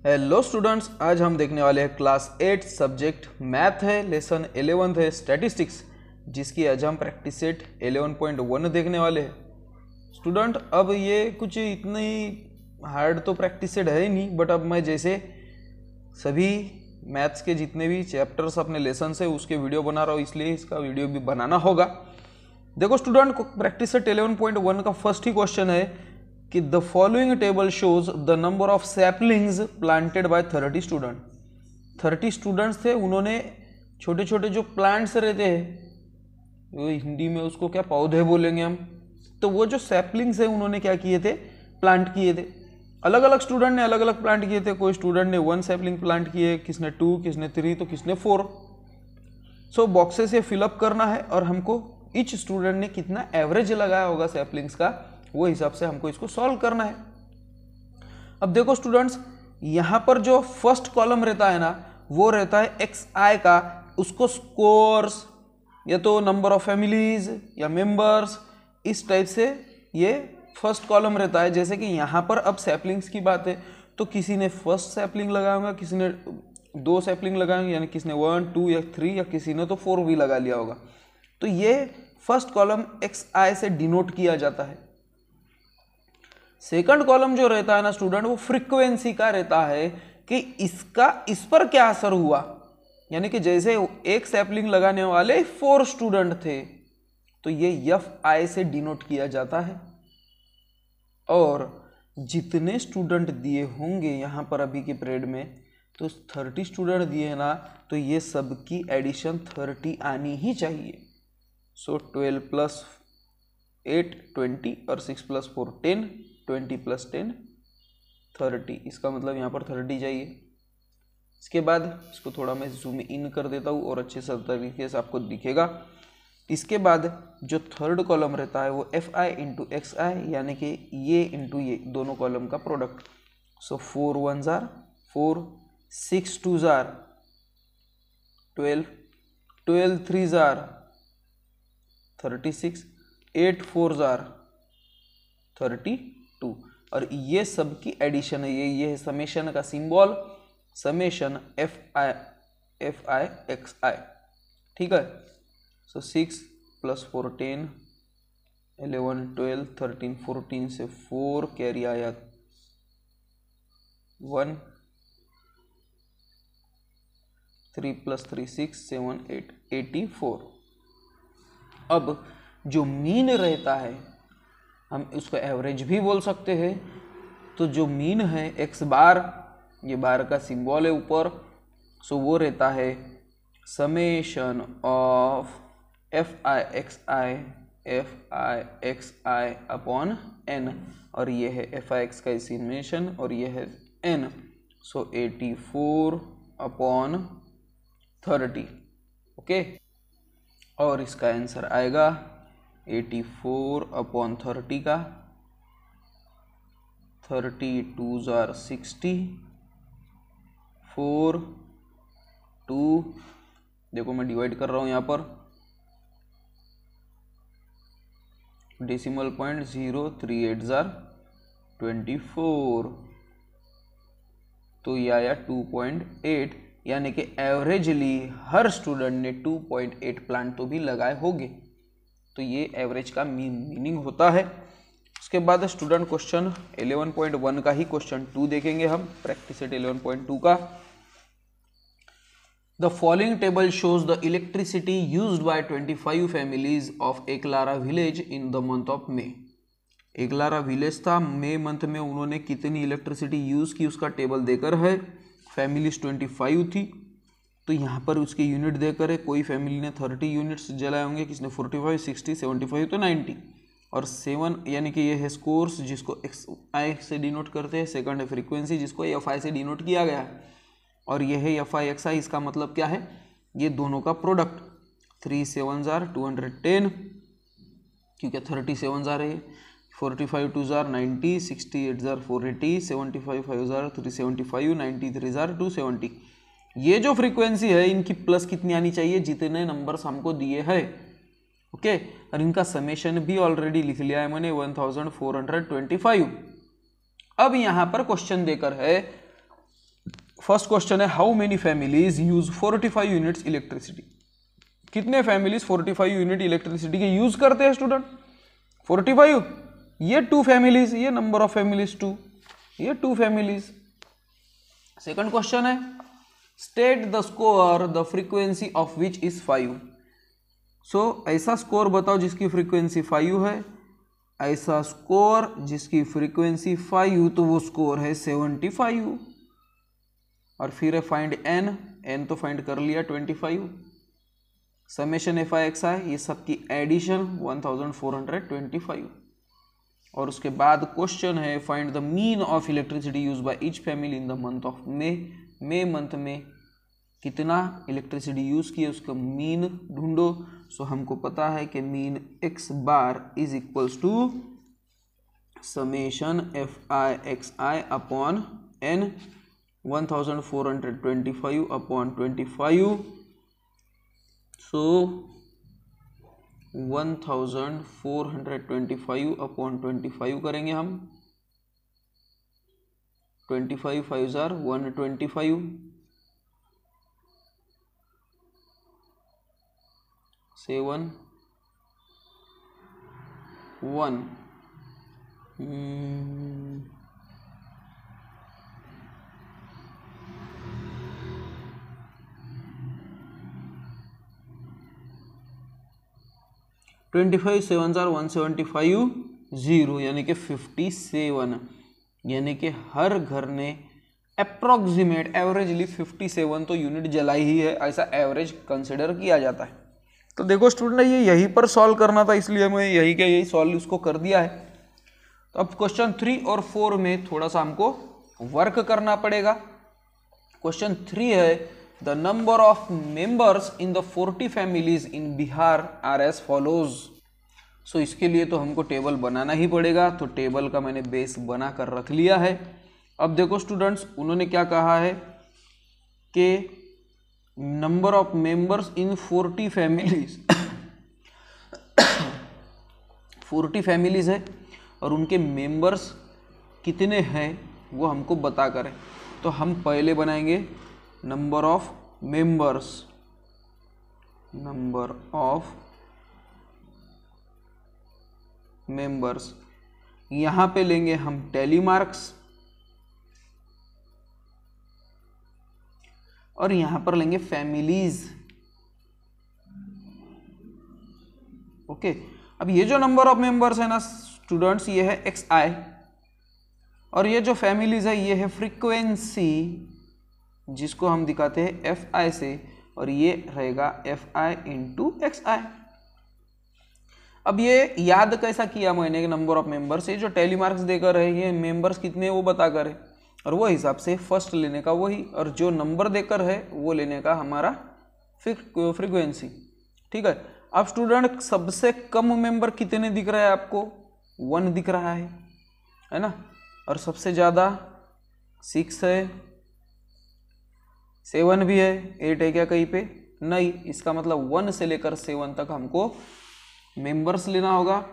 Hello students, आज हम देखने वाले हैं क्लास 8 सब्जेक्ट मैथ है, लेसन 11 है स्टैटिस्टिक्स, जिसकी आज हम प्रैक्टिस सेट 11.1 देखने वाले हैं। स्टूडेंट, अब ये कुछ इतनी हार्ड तो प्रैक्टिस सेट है ही नहीं, बट अब मैं जैसे सभी मैथ्स के जितने भी चैप्टर्स अपने लेसन से उसके वीडियो बना रहा हूँ, इसलिए इसका वीडियो भी बनाना होगा। देखो स्टूडेंट, प्रैक्टिस सेट 11.1 का फर्स्ट ही क्वेश्चन है कि the following table shows the number of saplings planted by 30 student. 30 students थे, उन्होंने छोटे छोटे जो प्लांट्स रहते हैं, वो हिंदी में उसको क्या पौधे बोलेंगे हम, तो वो जो सैपलिंग्स है उन्होंने क्या किए थे, प्लांट किए थे। अलग अलग स्टूडेंट ने अलग अलग प्लांट किए थे। कोई स्टूडेंट ने 1 सैपलिंग प्लांट किए, किसने 2, किसने 3, तो किसने 4। सो बॉक्सेस से फिलअप करना है और हमको ईच स्टूडेंट ने कितना एवरेज लगाया होगा सैपलिंग्स का, वो हिसाब से हमको इसको सॉल्व करना है। अब देखो स्टूडेंट्स, यहां पर जो फर्स्ट कॉलम रहता है ना, वो रहता है एक्स आई का, उसको स्कोर्स या तो नंबर ऑफ फैमिलीज या मेंबर्स, इस टाइप से ये फर्स्ट कॉलम रहता है। जैसे कि यहाँ पर अब सैपलिंग्स की बात है, तो किसी ने फर्स्ट सैपलिंग लगाया होगा, किसी ने 2 सैपलिंग लगाएंगे, यानी किसी ने 1, 2 या 3, या किसी ने तो 4 भी लगा लिया होगा। तो ये फर्स्ट कॉलम एक्स आई से डिनोट किया जाता है। सेकंड कॉलम जो रहता है ना स्टूडेंट, वो फ्रीक्वेंसी का रहता है कि इसका इस पर क्या असर हुआ, यानी कि जैसे एक सैपलिंग लगाने वाले 4 स्टूडेंट थे, तो ये एफ आई से डिनोट किया जाता है। और जितने स्टूडेंट दिए होंगे यहाँ पर अभी के पीरियड में, तो 30 स्टूडेंट दिए ना, तो ये सबकी एडिशन 30 आनी ही चाहिए। सो 12 + 8 20 और 6 + 4 10, 20 + 10 30, इसका मतलब यहाँ पर 30 चाहिए। इसके बाद इसको थोड़ा मैं जूम इन कर देता हूँ और अच्छे से तरीके से आपको दिखेगा। इसके बाद जो थर्ड कॉलम रहता है वो एफ आई इंटू एक्स आई, यानी कि ये इंटू ये दोनों कॉलम का product. So 4 1s are 4, 6 2s are 12, 12 3s are 36, 8 4s are 32, और ये सब की एडिशन है। ये है समेशन का symbol, summation F I x I, ठीक है। सो 6 + 4 10, 11 12 13 14 से 4 कैरी आया 1, 3 + 3 6 7 8 84। अब जो मीन रहता है, हम उसको एवरेज भी बोल सकते हैं। तो जो मीन है एक्स बार, ये बार का सिंबल है ऊपर, सो वो रहता है summation of f I x i upon n, और ये है एफ आई एक्स का समेशन और ये है एन। सो 84 अपॉन 30, ओके। और इसका आंसर आएगा 84 अपॉन 30 का, 32s are 60, 4 2, देखो मैं डिवाइड कर रहा हूँ यहाँ पर, डेसिमल पॉइंट 038s are 24, तो ये आया 2.8, यानी कि एवरेजली हर स्टूडेंट ने 2.8 प्लांट तो भी लगाए होंगे। तो ये एवरेज का मीनिंग होता है। उसके बाद स्टूडेंट क्वेश्चन 11.1 का ही क्वेश्चन 2 देखेंगे हम, प्रैक्टिस सेट 11.2 का। The following table shows the electricity used by 25 families of Eklara village in the month of May. Eklara village था, मई मंथ में उन्होंने कितनी इलेक्ट्रिसिटी यूज की उसका टेबल देकर है। फैमिलीज 25 थी, तो यहाँ पर उसके यूनिट देकर है। कोई फैमिली ने 30 यूनिट्स जलाए होंगे, किसने 45 60 75 तो 90, और 7 यानी कि ये है स्कोर्स, जिसको एक्स आई से डिनोट करते हैं। सेकंड है फ्रीक्वेंसी, जिसको एफ आई से डिनोट किया गया है, और ये है एफ आई एक्स आई। इसका मतलब क्या है, ये दोनों का प्रोडक्ट। 3 7s are 210, क्योंकि 37 आ रहे हैं, 45 2s are 90, 68s are 480, 75 5s are 375, 93s are 270। ये जो फ्रीक्वेंसी है, इनकी प्लस कितनी आनी चाहिए, जितने नंबर्स हमको दिए हैं, ओके। और इनका समेशन भी ऑलरेडी लिख लिया है मैंने, 1425। अब यहां पर क्वेश्चन देकर है फर्स्ट क्वेश्चन है how many families use 45 units electricity. कितने फैमिलीज 45 यूनिट इलेक्ट्रिसिटी के यूज करते हैं स्टूडेंट? 45, ये 2 फैमिलीज, ये नंबर ऑफ फैमिलीज 2, ये 2 फैमिलीज। सेकंड क्वेश्चन है state the score the frequency of which is 5। सो ऐसा स्कोर बताओ जिसकी फ्रीक्वेंसी 5 है, ऐसा स्कोर जिसकी फ्रीक्वेंसी 5, तो वो स्कोर है 75। और फिर है फाइंड एन तो फाइंड कर लिया 25, समेशन एफ आई एक्स आई, ये सबकी एडिशन 1425। और उसके बाद क्वेश्चन है find the mean of electricity use by each family in the month of May month में कितना इलेक्ट्रिसिटी यूज किए उसका मीन ढूंढो। सो हमको पता है कि mean x bar is equals to summation F I x i upon n 1425 upon 25। So 1425 upon 25 करेंगे हम, 25 5 जार 125, 7 1 25 7 जार 175 0 यानी कि 57, यानी कि हर घर ने अप्रोक्सीमेट एवरेजली 57 तो यूनिट जलाई ही है, ऐसा एवरेज कंसिडर किया जाता है। तो देखो स्टूडेंट ये यहीं पर सॉल्व करना था, इसलिए मैं यही सॉल्व उसको कर दिया है। तो अब क्वेश्चन 3 और 4 में थोड़ा सा हमको वर्क करना पड़ेगा। क्वेश्चन 3 है the number of members in the 40 families in Bihar are as follows. So इसके लिए तो हमको टेबल बनाना ही पड़ेगा, तो टेबल का मैंने बेस बना कर रख लिया है। अब देखो स्टूडेंट्स उन्होंने क्या कहा है कि number of members in 40 families 40 families है और उनके मेंबर्स कितने हैं वो हमको बता करें। तो हम पहले बनाएंगे number of members, number of members, यहां पे लेंगे हम टैली मार्क्स और यहां पर लेंगे फैमिलीज। ओके, अब ये जो नंबर ऑफ मेंबर्स है ना स्टूडेंट्स, ये है एक्स आई, और ये जो फैमिलीज है ये है फ्रीक्वेंसी जिसको हम दिखाते हैं एफ आई से, और ये रहेगा एफ आई इंटू एक्स आई। अब ये याद कैसा किया मैंने कि नंबर ऑफ मेंबर्स, ये जो टैली मार्क्स देकर है ये मेंबर्स कितने वो बता कर है, और वो हिसाब से फर्स्ट लेने का वही, और जो नंबर देकर है वो लेने का हमारा फ्रीक्वेंसी। ठीक है। अब स्टूडेंट सबसे कम मेंबर कितने दिख रहा है आपको? 1 दिख रहा है ना, और सबसे ज़्यादा 6 है, 7 भी है, 8 है क्या कहीं पे? नहीं, इसका मतलब 1 से लेकर 7 तक हमको मेंबर्स लेना होगा।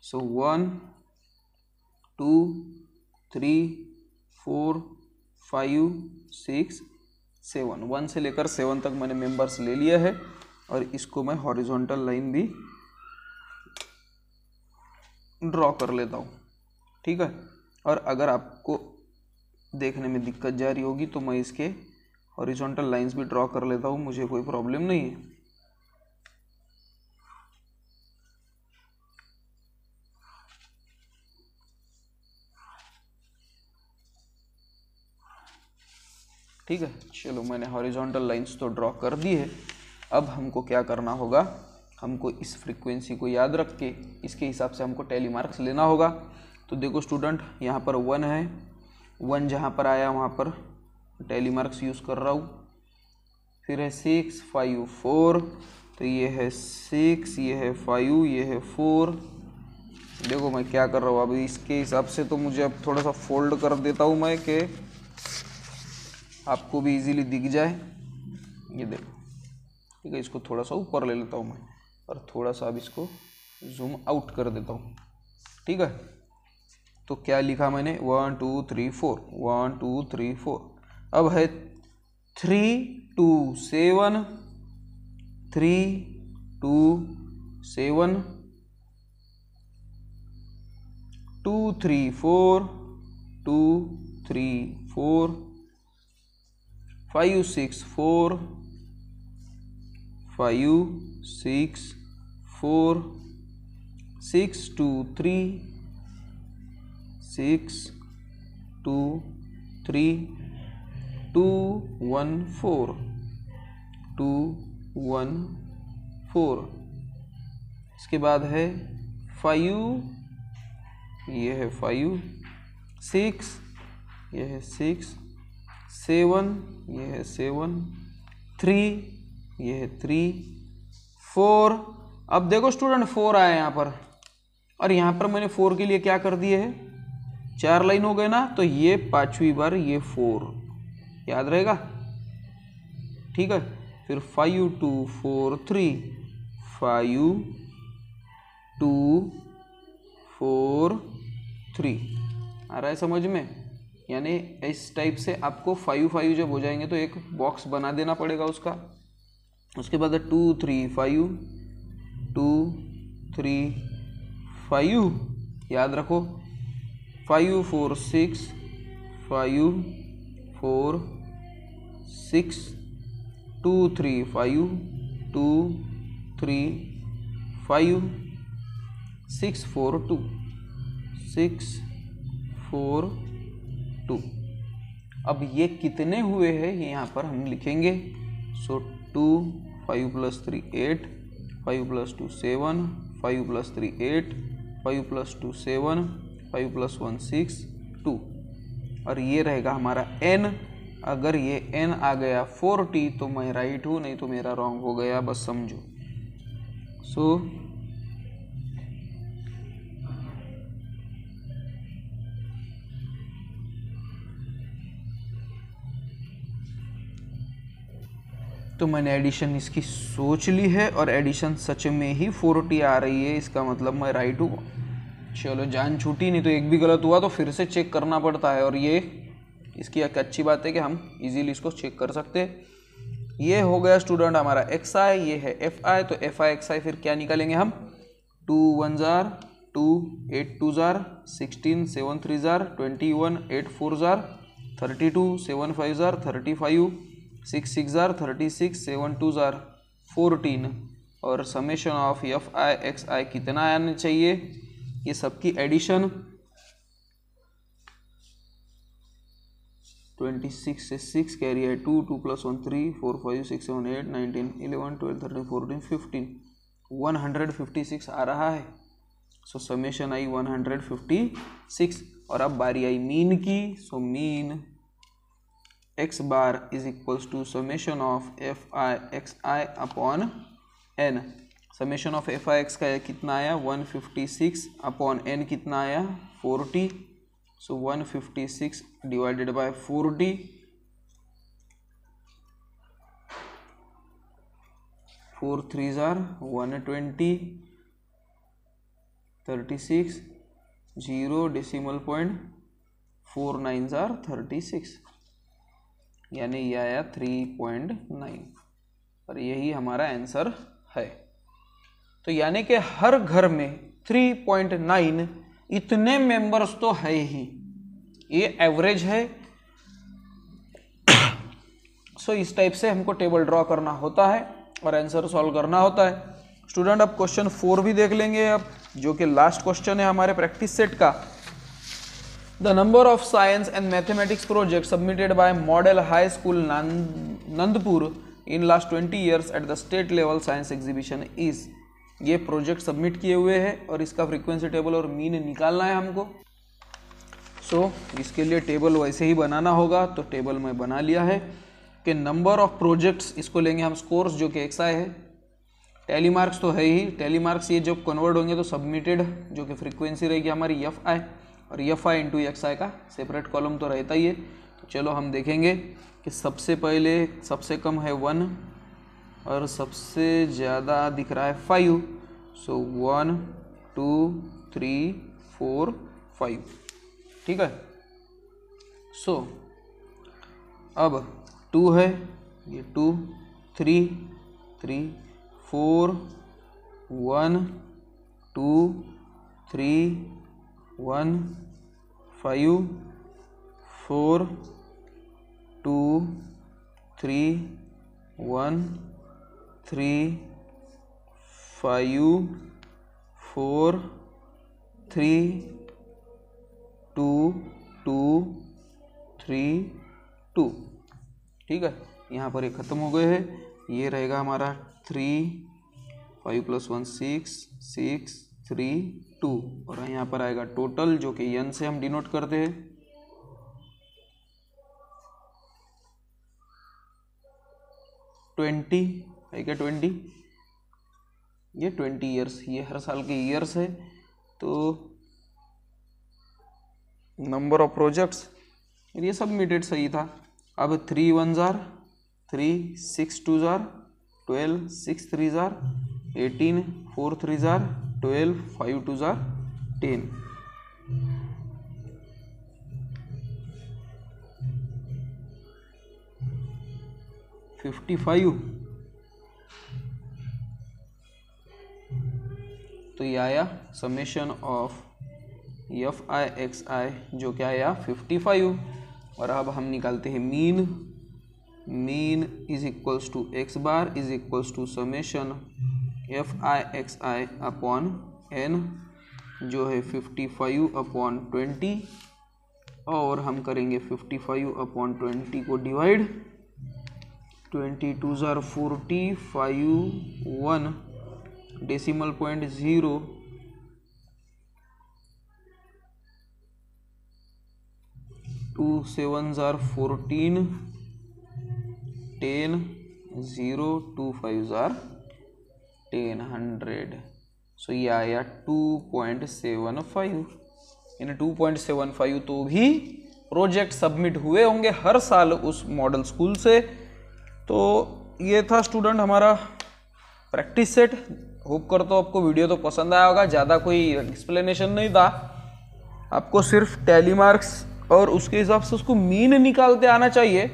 सो 1 2 3 4 5 6 7, 1 से लेकर 7 तक मैंने मेंबर्स ले लिया है, और इसको मैं हॉरिजॉन्टल लाइन भी ड्रॉ कर लेता हूँ। ठीक है। और अगर आपको देखने में दिक्कत जा रही होगी तो मैं इसके हॉरिजॉन्टल लाइंस भी ड्रॉ कर लेता हूँ, मुझे कोई प्रॉब्लम नहीं है। ठीक है, चलो मैंने हॉरिजॉन्टल लाइंस तो ड्रॉ कर दी है। अब हमको क्या करना होगा, हमको इस फ्रीक्वेंसी को याद रख के इसके हिसाब से हमको टैली मार्क्स लेना होगा। तो देखो स्टूडेंट यहाँ पर 1 है, 1 जहाँ पर आया वहाँ पर टैली मार्क्स यूज़ कर रहा हूँ। फिर है 6 5 4, तो ये है 6, ये है 5, ये है 4। देखो मैं क्या कर रहा हूँ, अभी इसके हिसाब से तो मुझे अब थोड़ा सा फोल्ड कर देता हूँ मैं कि आपको भी इजीली दिख जाए। ये देखो, ठीक है, इसको थोड़ा सा ऊपर ले लेता हूँ मैं, और थोड़ा सा अब इसको जूम आउट कर देता हूँ। ठीक है, तो क्या लिखा मैंने 1 2 3 4, 1 2 3 4। अब है 3 2 7, 3 2 7, 2 3 4, 2 3 4, 5 6 4, 5 6 4, 6 2 3, 6 2 3, 2 1 4, 2 1 4। इसके बाद है 5, ये है 5, 6, ये है 6, 7, ये है 7, 3, ये है 3, 4। अब देखो स्टूडेंट 4 आया यहाँ पर, और यहाँ पर मैंने 4 के लिए क्या कर दिए है, 4 लाइन हो गए ना, तो ये 5वीं बार ये 4 याद रहेगा, ठीक है। फिर 5 2 4 3, 5 2 4 3 आ रहा है समझ में। यानी इस टाइप से आपको 5 5 जब हो जाएंगे तो एक बॉक्स बना देना पड़ेगा उसका। उसके बाद 2 3 5, 2 3 5 याद रखो, 5 4 6, 5 4 6, 2 3 5, 2 3 5, 6 4 2, 6 4 2। अब ये कितने हुए हैं ये यहाँ पर हम लिखेंगे। सो 2 5 + 3 8, 5 + 2 7, 5 + 3 8, 5 + 2 7, 5 + 1 6 2, और ये रहेगा हमारा n। अगर ये n आ गया 40 तो मैं राइट हूँ, नहीं तो मेरा रॉन्ग हो गया, बस समझो। सो तो मैंने एडिशन इसकी सोच ली है और एडिशन सच में ही 40 आ रही है, इसका मतलब मैं राइट हूँ। चलो जान छूटी, नहीं तो एक भी गलत हुआ तो फिर से चेक करना पड़ता है, और ये इसकी एक अच्छी बात है कि हम इजीली इसको चेक कर सकते हैं। ये हो गया स्टूडेंट हमारा xi, ये है fi, तो fi xi फिर क्या निकालेंगे हम, 2 1 jar 2, 8 2 jar 16, 7 3 jar 21, 8 4 jar 32, 7 5 jar 35, 6 6 jar 36, 7 2 jar 14, और समेशन ऑफ fi xi कितना आना चाहिए, ये सबकी एडिशन 26 से 6 कैरी है 2 2 + 1 3 4 5 6 7 8 19 11 12 13 14 15 156 आ रहा है। सो समेशन आई 156। और अब बारी आई मीन की। So mean x bar is equals to summation of fi xi upon n। Summation of fi x का कितना आया 156 अपॉन n कितना आया 40। सो 156 divided by 40, 4 3 jar 120, 36, 0 decimal point 4 9 jar 36, यानी ये आया 3.9, और यही हमारा आंसर है। तो यानी कि हर घर में 3.9 इतने मेंबर्स तो है ही, ये एवरेज है। सो इस टाइप से हमको टेबल ड्रॉ करना होता है और आंसर सॉल्व करना होता है। स्टूडेंट अब क्वेश्चन 4 भी देख लेंगे अब, जो कि लास्ट क्वेश्चन है हमारे प्रैक्टिस सेट का। The number of science and mathematics project submitted by model high school Nandpur in last 20 years at the state level science exhibition is. ये प्रोजेक्ट सबमिट किए हुए हैं और इसका फ्रीक्वेंसी टेबल और मीन निकालना है हमको। सो इसके लिए टेबल वैसे ही बनाना होगा, तो टेबल मैं बना लिया है कि नंबर ऑफ प्रोजेक्ट्स, इसको लेंगे हम स्कोर्स जो कि xi है, टैली मार्क्स तो है ही, टैली मार्क्स ये जब कन्वर्ट होंगे तो सबमिटेड जो कि फ्रीक्वेंसी रहेगी हमारी fi, और fi इंटू xi का सेपरेट कॉलम तो रहता ही है। तो चलो हम देखेंगे कि सबसे पहले सबसे कम है 1 और सबसे ज़्यादा दिख रहा है 5। सो 1 2 3 4 5, ठीक है। सो अब 2 है, ये 2 3 3 4 1 2 3 1 5 4 2 3 1 3 5 4 3 2 2 3 2। ठीक है, यहाँ पर ये ख़त्म हो गए हैं। ये रहेगा हमारा 3 5 + 1 6 6 3 2 और यहाँ पर आएगा टोटल जो कि n से हम डिनोट करते हैं। ट्वेंटी है क्या 20, ये 20 ईयर्स, ये हर साल के ईयर्स है। तो नंबर ऑफ प्रोजेक्ट्स ये सबमिटेड सही था। अब 3 1 jar 3 6 2 jar 12 6 3 jar 18 4 3 jar 12 5 2 jar 10। तो ये आया समेशन ऑफ FI जो क्या आया 55। और अब हम निकालते हैं mean. Mean is equals to x bar is equals to summation FI upon n जो है 55/20 और हम करेंगे 55/20 को डिवाइड। 22 जार 40 5 1 डेसिमल पॉइंट 0 2 7 जार 14 10 0 2 5 जार 10 100। सो ये आया 2.75। इन 2.75 तो भी प्रोजेक्ट सबमिट हुए होंगे हर साल उस मॉडल स्कूल से। तो ये था स्टूडेंट हमारा प्रैक्टिस सेट। होप करता हूँ आपको वीडियो तो पसंद आया होगा। ज़्यादा कोई एक्सप्लेनेशन नहीं था, आपको सिर्फ टैली मार्क्स और उसके हिसाब से उसको मीन निकालते आना चाहिए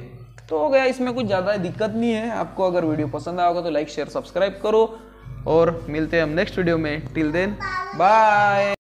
तो हो गया। इसमें कुछ ज़्यादा दिक्कत नहीं है। आपको अगर वीडियो पसंद आया होगा तो लाइक शेयर सब्सक्राइब करो और मिलते हैं हम नेक्स्ट वीडियो में। Till then bye.